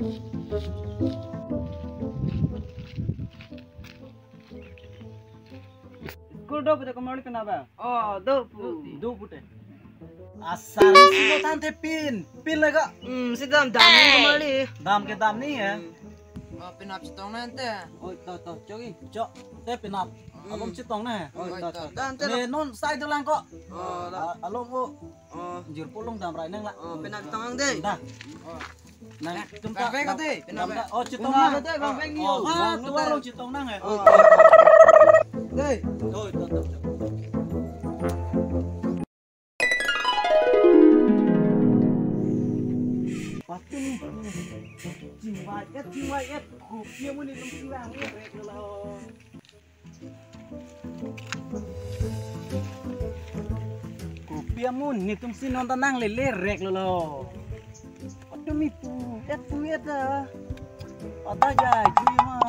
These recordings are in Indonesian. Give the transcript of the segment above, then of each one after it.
School do punya kembali kenapa? Oh, Do punya. Asal sih tante pin lega. Sedang damai kembali. Dam ke dam nih ya. Pinap citong nanti. Oh, to cogi, cok. Teh pinap. Abang citong nih. Oh, to. Nih non sai jalan kok. Oh, Along kok. oh, Jir pulung dam rai neng lah. pinap citong deh. Dah. Nang cumta. Kafe kau deh, pinap. Oh, citong nang. Kafe kafe Oh, niu. tuh warung citong nang ya. Deh. Oh, to. Pasti nih. Jiwaiet, kopi mun itu silang rek lo. Kopi mun nitum si nonton nang lele rek lo. Aduh mi puet dah. Ada jai cuy mah.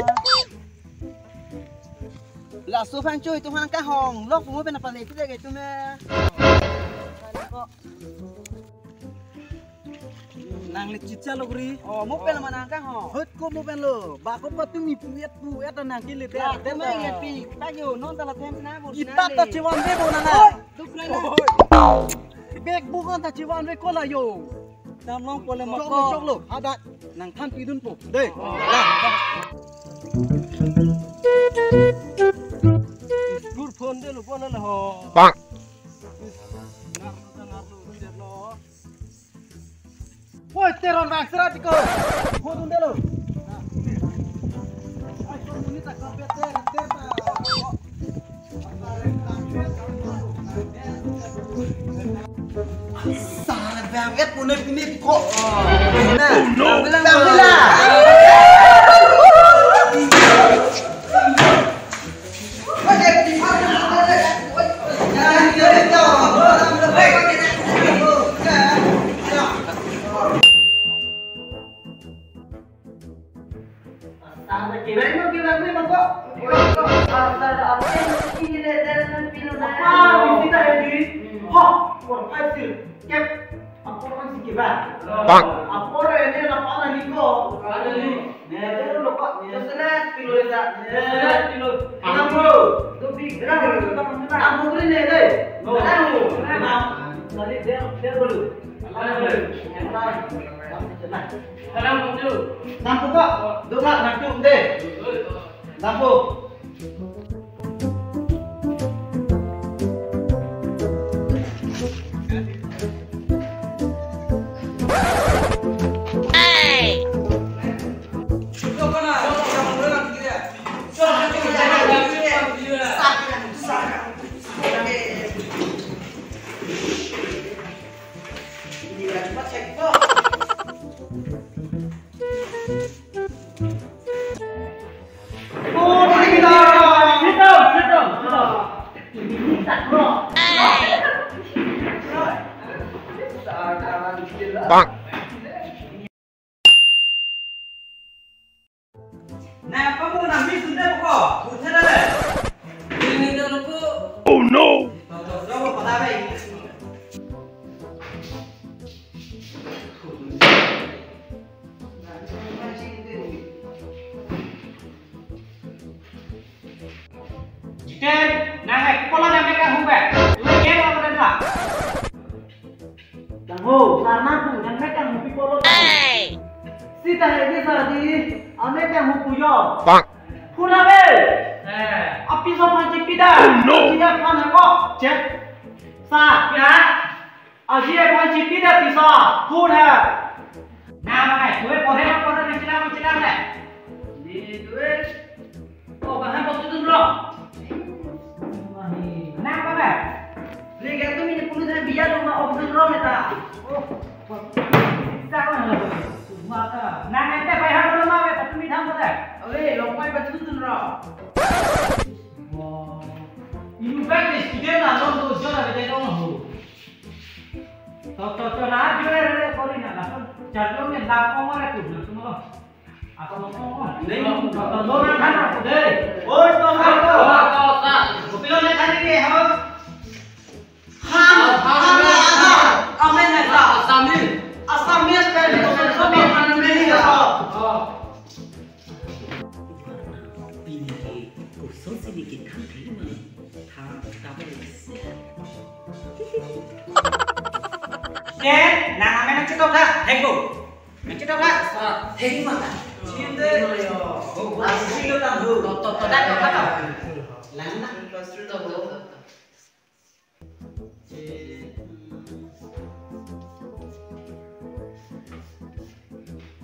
Lah sufan cuy tu hang kahong. Lok semua pena pandai tu deh gitu meh. Nang le cica lo gri. Oh, mau pena mana kahong. Hot ko mo pen lo. Ba ko pa tu mi puet nang kile te. Lah, tu meh ingat pi. Pagi non tala tem na bos. Kita ta ciwan be bona na. Tu kena. Bek bukan ta ciwan be ko la yo. Tam long ko le ma ko. Cok lo. Ada nang than pidun po. Deh. Gur phone de lo pon la ho. Bang. Woi, teron bang serat ko. Hodun de lo. Ay, ini tak kapet ter sangat banget punya pinit kok. Nah, bilang. Bang. Apa ini lapangan Niko? Ada ni. Nih, tu lupa. Seselat kilo dah. Seselat kilo. 60. Tu big. Berapa tu kamu sudah? 60 ni deh. 60. Tadi dia dulu. Salam dulu. Nampu kok. Dua nak cum deh. Nampu. Bang. Nah, kamu nanti sudah kok. Sudah deh. Ini dulu ku. Oh no. Coba pada baik. Jiken, nah kepala dan mereka humbe. Lagi apa mereka? Oh, karena tu yang mereka mesti follow. Si dah ini tadi, mereka mesti yo. Bang. Kunabe. Api sama cipida. Dia kan kok cek. Sa ya. Aje kan cipida bisa. Kuna. Nah, gue poder ni cina deh. Ni gue. Oh, bahan bos tu dulu. Nah, apa? Lihat tu minyak puluh dan biar rumah opsi rom eta. Oh, sama lah. Semua ta. Nah, nanti bayar dulu mah, tapi minyak apa? Oke, lompai betul tu rom. Wow. Ini bagus, dia nak nonton jual ada jadi orang tu. Toto nah jual kau ni nak jadul ni nak kau mana tu semua. Aku ngomong. Ini toto nak kan aku deh. Oh, toto. Toto. Pilih ni tadi ni, ha. Amin. Asamil sekali. Asamil mana ni? Oke, nah namanya cetok dah, hengku. Cetok dah. Heng mana? Cinta. Asli lo tahu. Dah, kata. Lana.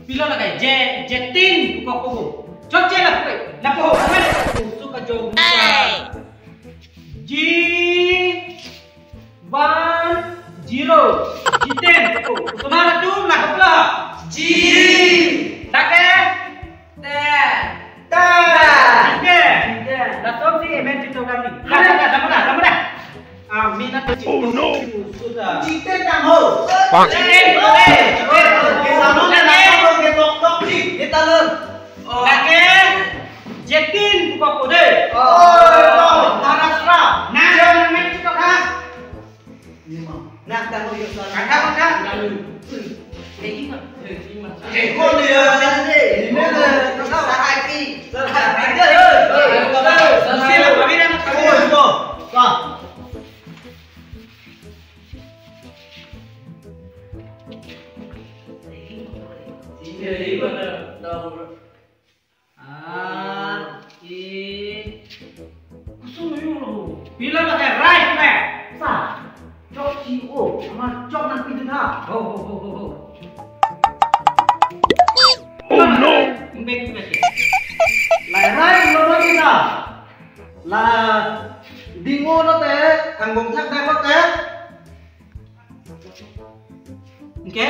Bila lagi jetin buka kuku. Coce lah kuku. Nak kuku mana? Suka jauh. G10 G10 kuku. Kemana tu nak apa? G. Tak ke? Tak. Datang si emen itu kami. Dah. Amin atau G10. Oh no. Sudah. G10 dah ho. Jetin buka kode. Maharashtra. Nah, jangan main itu kan. Nah, kamu yuk sana. Kakak. Kau dia nanti. Ini kau lagi. Bila pakai right nih, sah. Cok CEO sama cok nanti juga. Oh no. Lai right lo kita. La dingo nó té, kanggong thác đây có té. Oke.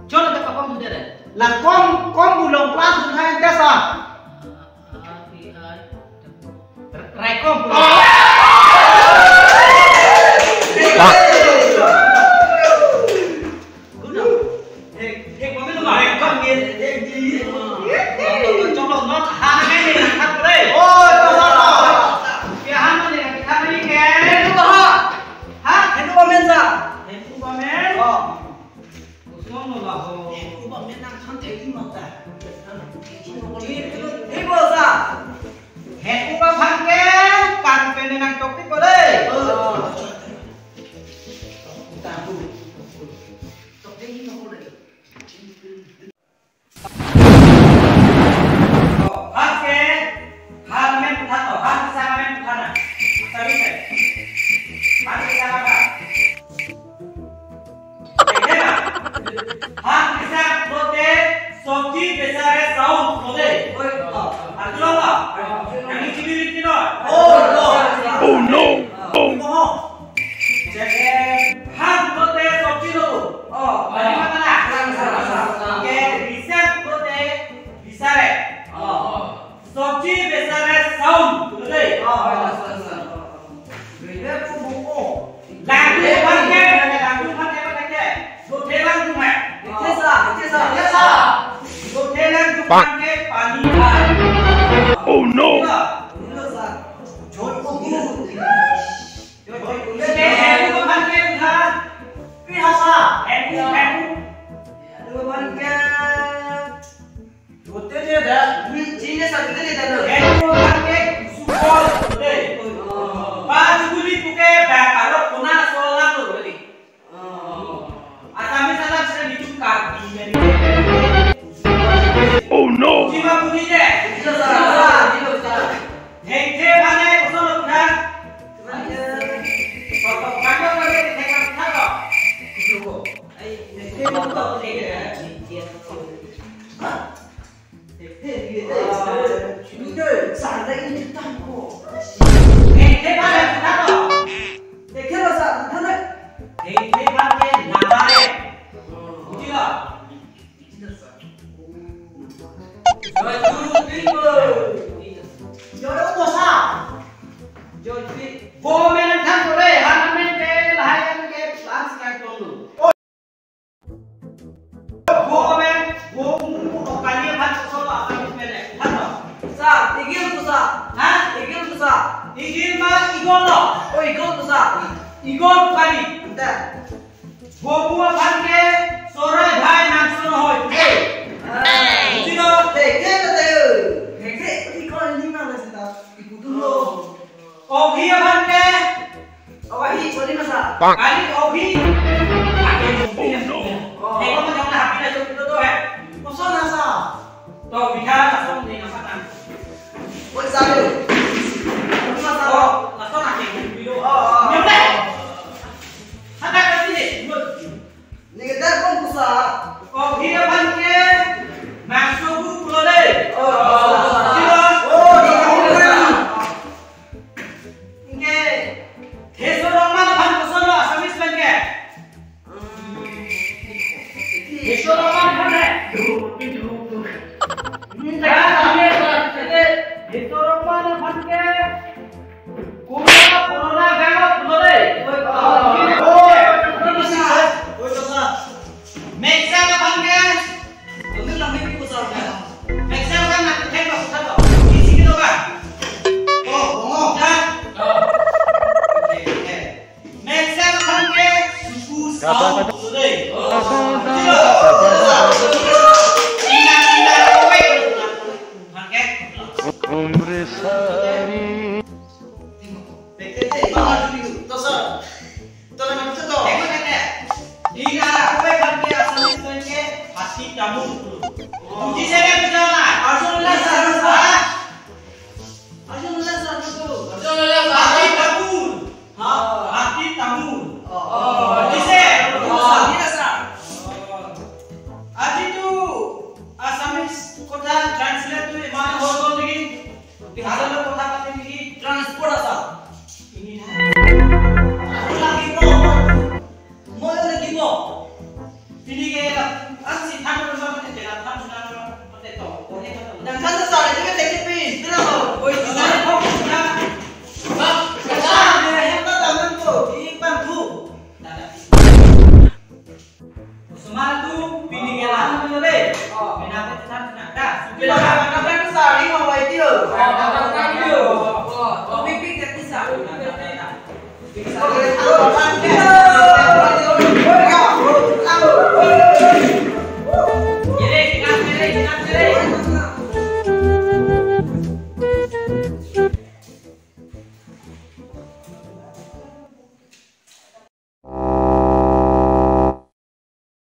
Cho nó tập con thế này. Là con bù lồng plas thứ hai té sao? Right con. Oh no! Oh no! Igor kali, entah. Gua panggil sore bhai nangsun hoy. Sino? Teke teu. Teke ikon lima lah sita. Ikut dulu. Ogi panggil. Ogi sorry masa. Kali ogi. Hey, kamu jangan HP dah jauh itu tuh, Kosong nasa. Tuh, bicara langsung di nafatan. Boleh saja. Oh, langsung nanti video. Nyampe. Ada ke sini. Ni kita pun pusat. Oh, dia panggil. Masuk pulau deh. Jadi,